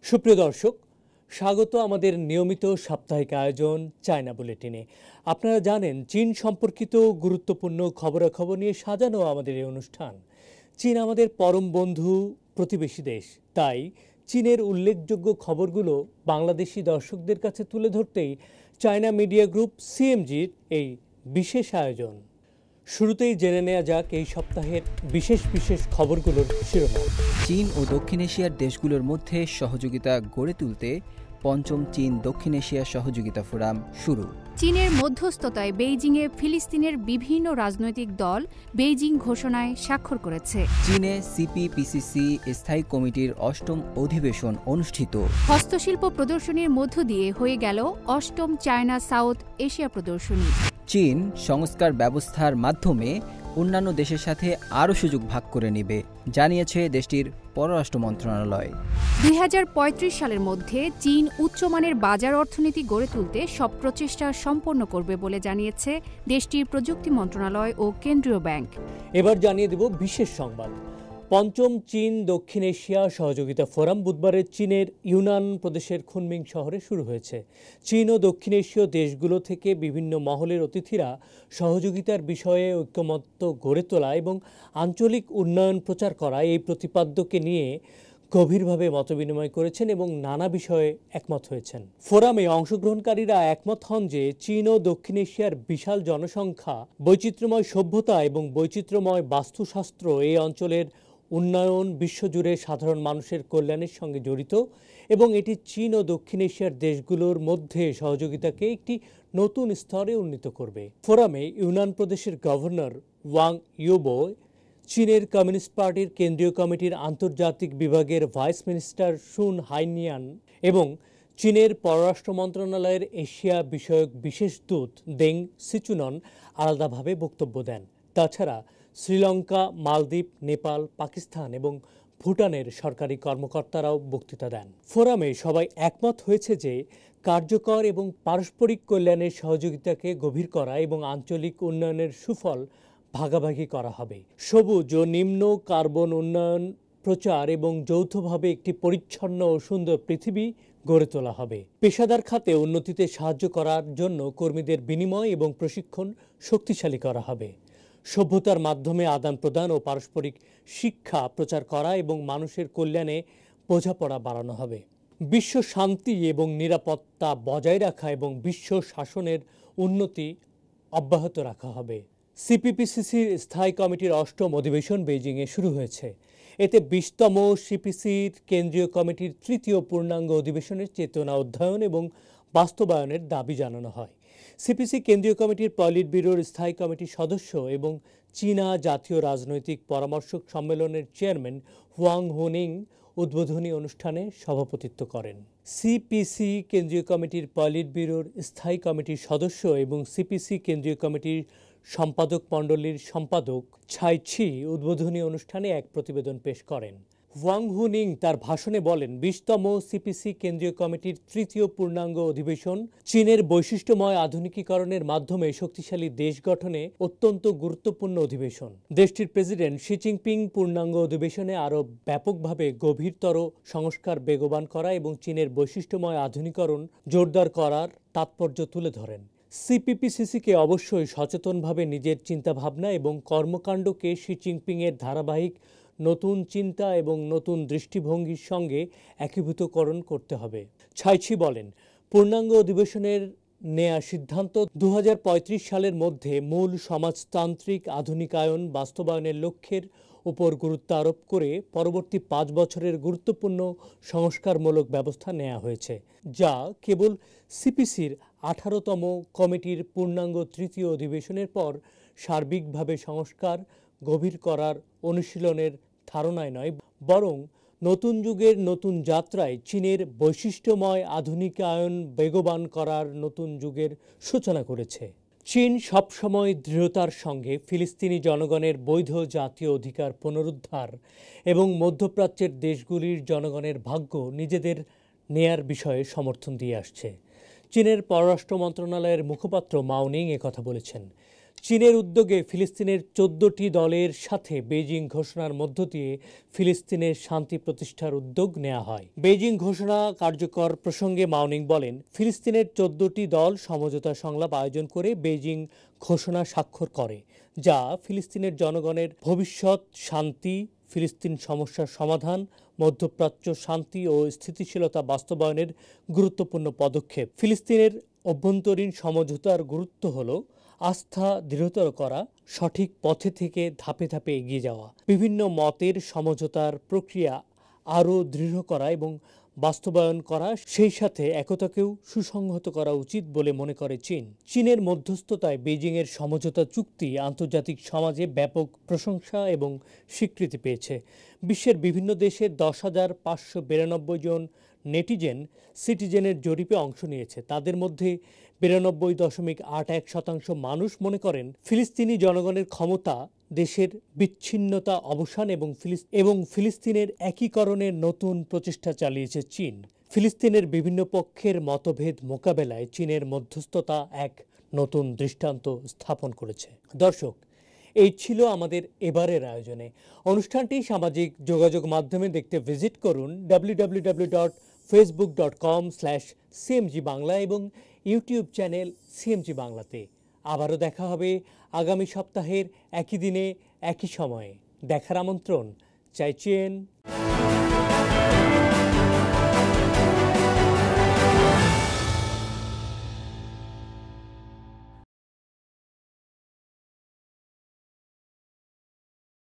সুপ্রিয় দর্শক, স্বাগত আমাদের নিয়মিত সাপ্তাহিক আয়োজন চায়না বুলেটিনে। আপনারা জানেন, চীন সম্পর্কিত গুরুত্বপূর্ণ খবরাখবর নিয়ে সাজানো আমাদের এই অনুষ্ঠান। চীন আমাদের পরম বন্ধু, প্রতিবেশী দেশ। তাই চীনের উল্লেখযোগ্য খবরগুলো বাংলাদেশি দর্শকদের কাছে তুলে ধরতেই চায়না মিডিয়া গ্রুপ সিএমজির এই বিশেষ আয়োজন। শুরুতেই জেনে নেওয়া যাক এই সপ্তাহের বিশেষ খবরগুলোর শিরোনাম। চীন ও দক্ষিণ এশিয়ার দেশগুলোর মধ্যে সহযোগিতা গড়ে তুলতে পঞ্চম চীন দক্ষিণ এশিয়া সহযোগিতা ফোরাম শুরু। চীনের মধ্যস্থতায় বেইজিংয়ে ফিলিস্তিনের বিভিন্ন রাজনৈতিক দল বেইজিং ঘোষণায় স্বাক্ষর করেছে। চীনে সিপিপিসিসি স্থায়ী কমিটির অষ্টম অধিবেশন অনুষ্ঠিত। হস্তশিল্প প্রদর্শনীর মধ্য দিয়ে হয়ে গেল অষ্টম চায়না সাউথ এশিয়া প্রদর্শনী। চীন সংস্কার ব্যবস্থার মাধ্যমে অন্যান্য দেশের সাথে আরও সুযোগ ভাগ করে নেবে, জানিয়েছে দেশটির পররাষ্ট্র মন্ত্রণালয়। ২০৩৫ সালের মধ্যে চীন উচ্চমানের বাজার অর্থনীতি গড়ে তুলতে সব প্রচেষ্টা সম্পন্ন করবে বলে জানিয়েছে দেশটির প্রযুক্তি মন্ত্রণালয় ও কেন্দ্রীয় ব্যাংক। এবার জানিয়ে দেব বিশেষ সংবাদ। পঞ্চম চীন দক্ষিণ এশিয়া সহযোগিতা ফোরাম বুধবারে চীনের ইউনান প্রদেশের খুনমিং শহরে শুরু হয়েছে। চীন ও দক্ষিণ এশীয় দেশগুলো থেকে বিভিন্ন মহলের অতিথিরা সহযোগিতার বিষয়ে ঐক্যমত্য গড়ে তোলা এবং আঞ্চলিক উন্নয়ন প্রচার করা এই প্রতিপাদ্যকে নিয়ে গভীরভাবে মতবিনিময় করেছেন এবং নানা বিষয়ে একমত হয়েছেন। ফোরামে অংশগ্রহণকারীরা একমত হন যে চীন ও দক্ষিণ এশিয়ার বিশাল জনসংখ্যা, বৈচিত্র্যময় সভ্যতা এবং বৈচিত্র্যময় বাস্তুশাস্ত্র এই অঞ্চলের উন্নয়ন বিশ্বজুড়ে সাধারণ মানুষের কল্যাণের সঙ্গে জড়িত এবং এটি চীন ও দক্ষিণ এশিয়ার দেশগুলোর মধ্যে সহযোগিতাকে একটি নতুন স্তরে উন্নীত করবে। ফোরামে ইউনান প্রদেশের গভর্নর ওয়াং ইউবো, চীনের কমিউনিস্ট পার্টির কেন্দ্রীয় কমিটির আন্তর্জাতিক বিভাগের ভাইস মিনিস্টার শুন হাইনিয়ান এবং চীনের পররাষ্ট্র মন্ত্রণালয়ের এশিয়া বিষয়ক বিশেষ দূত দেং সিচুনন আলাদাভাবে বক্তব্য দেন। তাছাড়া শ্রীলঙ্কা, মালদ্বীপ, নেপাল, পাকিস্তান এবং ভুটানের সরকারি কর্মকর্তারাও বক্তৃতা দেন। ফোরামে সবাই একমত হয়েছে যে কার্যকর এবং পারস্পরিক কল্যাণের সহযোগিতাকে গভীর করা এবং আঞ্চলিক উন্নয়নের সুফল ভাগাভাগি করা হবে। সবুজ ও নিম্ন কার্বন উন্নয়ন প্রচার এবং যৌথভাবে একটি পরিচ্ছন্ন ও সুন্দর পৃথিবী গড়ে তোলা হবে। পেশাদার খাতে উন্নতিতে সাহায্য করার জন্য কর্মীদের বিনিময় এবং প্রশিক্ষণ শক্তিশালী করা হবে। সভ্যতার মাধ্যমে আদান প্রদান ও পারস্পরিক শিক্ষা প্রচার করা এবং মানুষের কল্যাণে বোঝাপড়া বাড়ানো হবে। বিশ্ব শান্তি এবং নিরাপত্তা বজায় রাখা এবং বিশ্ব শাসনের উন্নতি অব্যাহত রাখা হবে। সিপিপিসিসির স্থায়ী কমিটির অষ্টম অধিবেশন বেইজিংয়ে শুরু হয়েছে। এতে ২০তম সিপিসির কেন্দ্রীয় কমিটির তৃতীয় পূর্ণাঙ্গ অধিবেশনের চেতনা অধ্যয়ন এবং বাস্তবায়নের দাবি জানানো হয়। সিপিসি কেন্দ্রীয় কমিটির পলিট ব্যুরোর স্থায়ী কমিটির সদস্য এবং চীনা জাতীয় রাজনৈতিক পরামর্শক সম্মেলনের চেয়ারম্যান হুয়াং হুনিং উদ্বোধনী অনুষ্ঠানে সভাপতিত্ব করেন। সিপিসি কেন্দ্রীয় কমিটির পলিট ব্যুরোর স্থায়ী কমিটির সদস্য এবং সিপিসি কেন্দ্রীয় কমিটির সম্পাদক মণ্ডলীর সম্পাদক ছাই ছি উদ্বোধনী অনুষ্ঠানে এক প্রতিবেদন পেশ করেন। ওয়াং হুনিং তার ভাষণে বলেন, ২০তম সিপিসি কেন্দ্রীয় কমিটির তৃতীয় পূর্ণাঙ্গ অধিবেশন চীনের বৈশিষ্ট্যময় আধুনিকীকরণের মাধ্যমে শক্তিশালী দেশ গঠনে অত্যন্ত গুরুত্বপূর্ণ অধিবেশন। দেশটির প্রেসিডেন্ট শি জিনপিং পূর্ণাঙ্গ অধিবেশনে আরও ব্যাপকভাবে গভীরতর সংস্কার বেগবান করা এবং চীনের বৈশিষ্ট্যময় আধুনিকরণ জোরদার করার তাৎপর্য তুলে ধরেন। সিপিপিসিসিকে অবশ্যই সচেতনভাবে নিজের চিন্তাভাবনা এবং কর্মকাণ্ডকে শি জিনপিংয়ের ধারাবাহিক নতুন চিন্তা এবং নতুন দৃষ্টিভঙ্গির সঙ্গে একীভূতকরণ করতে হবে। ছাইছি বলেন, পূর্ণাঙ্গ অধিবেশনের নেয়া সিদ্ধান্ত ২০৩৫ সালের মধ্যে মূল সমাজতান্ত্রিক আধুনিকায়ন বাস্তবায়নের লক্ষ্যের উপর গুরুত্ব আরোপ করে পরবর্তী ৫ বছরের গুরুত্বপূর্ণ সংস্কারমূলক ব্যবস্থা নেওয়া হয়েছে, যা কেবল সিপিসির ১৮তম কমিটির পূর্ণাঙ্গ তৃতীয় অধিবেশনের পর সার্বিকভাবে সংস্কার গভীর করার অনুশীলনের ধারণায় নয়, বরং নতুন যুগের নতুন যাত্রায় চীনের বৈশিষ্ট্যময় আধুনিকায়ন বেগবান করার নতুন যুগের সূচনা করেছে। চীন সবসময় দৃঢ়তার সঙ্গে ফিলিস্তিনি জনগণের বৈধ জাতীয় অধিকার পুনরুদ্ধার এবং মধ্যপ্রাচ্যের দেশগুলির জনগণের ভাগ্য নিজেদের নেয়ার বিষয়ে সমর্থন দিয়ে আসছে। চীনের পররাষ্ট্র মন্ত্রণালয়ের মুখপাত্র মাও নিং একথা বলেছেন। চীনের উদ্যোগে ফিলিস্তিনের 14টি দলের সাথে বেইজিং ঘোষণার মধ্য দিয়ে ফিলিস্তিনের শান্তি প্রতিষ্ঠার উদ্যোগ নেওয়া হয়। বেইজিং ঘোষণা কার্যকর প্রসঙ্গে মাউনিং বলেন, ফিলিস্তিনের 14টি দল সমঝোতা সংলাপ আয়োজন করে বেইজিং ঘোষণা স্বাক্ষর করে, যা ফিলিস্তিনের জনগণের ভবিষ্যৎ শান্তি, ফিলিস্তিন সমস্যার সমাধান, মধ্যপ্রাচ্য শান্তি ও স্থিতিশীলতা বাস্তবায়নের গুরুত্বপূর্ণ পদক্ষেপ। ফিলিস্তিনের অভ্যন্তরীণ সমঝোতার গুরুত্ব হল আস্থা দৃঢ়তর করা, সঠিক পথে থেকে ধাপে ধাপে এগিয়ে যাওয়া, বিভিন্ন মতের সমঝোতার প্রক্রিয়া আরও দৃঢ় করা এবং বাস্তবায়ন করা, সেই সাথে একতাকেও সুসংহত করা উচিত বলে মনে করে চীন। চীনের মধ্যস্থতায় বেইজিংয়ের সমঝোতা চুক্তি আন্তর্জাতিক সমাজে ব্যাপক প্রশংসা এবং স্বীকৃতি পেয়েছে। বিশ্বের বিভিন্ন দেশে 10,592 জন নেটিজেন সিটিজেনের জরিপে অংশ নিয়েছে। তাদের মধ্যে 92.81% মানুষ মনে করেন ফিলিস্তিনি জনগণের ক্ষমতা, দেশের বিচ্ছিন্নতা অবসান এবং ফিলিস্তিনের একীকরণের নতুন প্রচেষ্টা চালিয়েছে চীন। ফিলিস্তিনের বিভিন্ন পক্ষের মতভেদ মোকাবেলায় চীনের মধ্যস্থতা এক নতুন দৃষ্টান্ত স্থাপন করেছে। দর্শক, এই ছিল আমাদের এবারের আয়োজনে। অনুষ্ঠানটি সামাজিক যোগাযোগ মাধ্যমে দেখতে ভিজিট করুন www.facebook.com/cmg বাংলা এবং ইউটিউব চ্যানেল সিএমজি বাংলাতে। আবারও দেখা হবে আগামী সপ্তাহের একই দিনে একই সময়ে। দেখার আমন্ত্রণ চাইছেন।